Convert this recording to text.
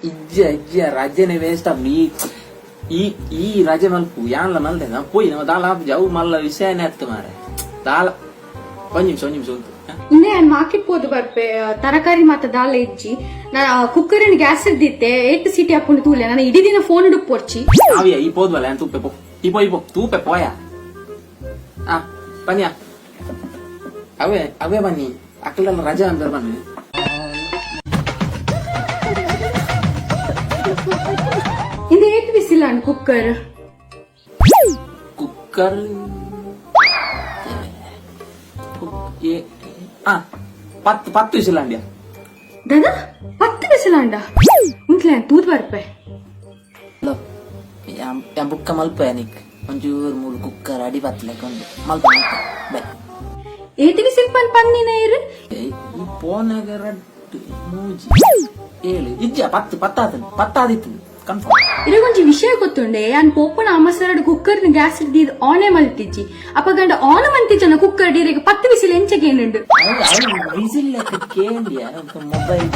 ಇಜ್ಜ ರಜೆನೆ waste ಈ ರಜೆ ಮಲ್ಪು ಯಾನ್ಲ ಮಲ್ದೇನ ಪೋಯಿ ನಾವು ದಾಲ ಅವು ಮಲ್ಲ ವಿಷಯನೇ ಹತ್ತು ಮಾರೆ ದಾಲ ಒಂದ್ ನಿಮಿಷ ಉಂಟು ಇನ್ನೇ ಮಾರ್ಕೆಟ್ ಹೋದ್ ಬರ್ಪೆ ತರಕಾರಿ ಮಾತ ದಾಲ ಇಜ್ಜಿ ಕುಕ್ಕರ್ ಗ್ಯಾಸ್ ಇದ್ದಿತ್ತೆ 8 ಸೀಟಿ ಹಾಕೊಂಡು ತೂಲೆ ನಾನು ಇಡೀ ದಿನ ಫೋನ್ ಹಿಡುಕ್ ಪೋರ್ಚಿ ಅವಿಯ ಈ ಪೋದ್ವಲ್ಲ ತೂಪೆ ಪೋ ಇಪೋ ತೂಪೆ ಪೋಯ ಬನ್ನಿಯಾ ಅವೇ ಬನ್ನಿ ಅಕ್ಕಳೆಲ್ಲ ರಜೆ ಅಂತ ಬನ್ನಿ ಇದು 8 ವಿಸಿಲ್ ಅನ್ ಕುಕ್ಕರ್ ಪತ್ತು ವಿಸಿಲಾಂಡ್ಯ ದಾದಾ 10 ವಿಸಿಲಾಂಡ ಉಂಟ್ಲೆ ತೂತ್ ಬರ್ಪೆ ಬುಕ್ಕ ಮಲ್ಪ ನಿಕ್ ಒಂಚೂರು ಮೂರು ಕುಕ್ಕರ್ ಅಡಿ ಬತ್ತಲೆಕೊಂಡು ಮಲ್ಪ ಬೈ 8 ವಿಸಿಲ್ ಪನ್ನಿನ ಇರು ಈ ಪೋನಾಗ ರಡ್ಡು ಮೂಜಿ ಏಳು ಇಜ್ಜ ಪತ್ತಾದಿತ್ತು ಕನ್ಫರ್ಮ್ ಇರಗೊಂಜಿ ವಿಷಯ ಗೊತ್ತುಂಡೆ ಅನ್ ಪೋಪನ ಅಮ್ಮಸರಡು ಕುಕ್ಕರ್ ಗ್ಯಾಸ್ ಇದ್ದಿದ್ ಆನೆ ಮಲ್ತಿಜ್ಜಿ ಅಪ್ಪ ಗಂಡ ಆನ್ ಮಂತಿಜ್ಜನ ಕುಕ್ಕರ್ ಡೀರಿಗೆ 10 ವಿಸಿಲ್ ಎಂಚ ಕೇನುಂಡು ವಿಸಿಲ್ ಕೇಂದ್ಯ ಮೊಬೈಲ್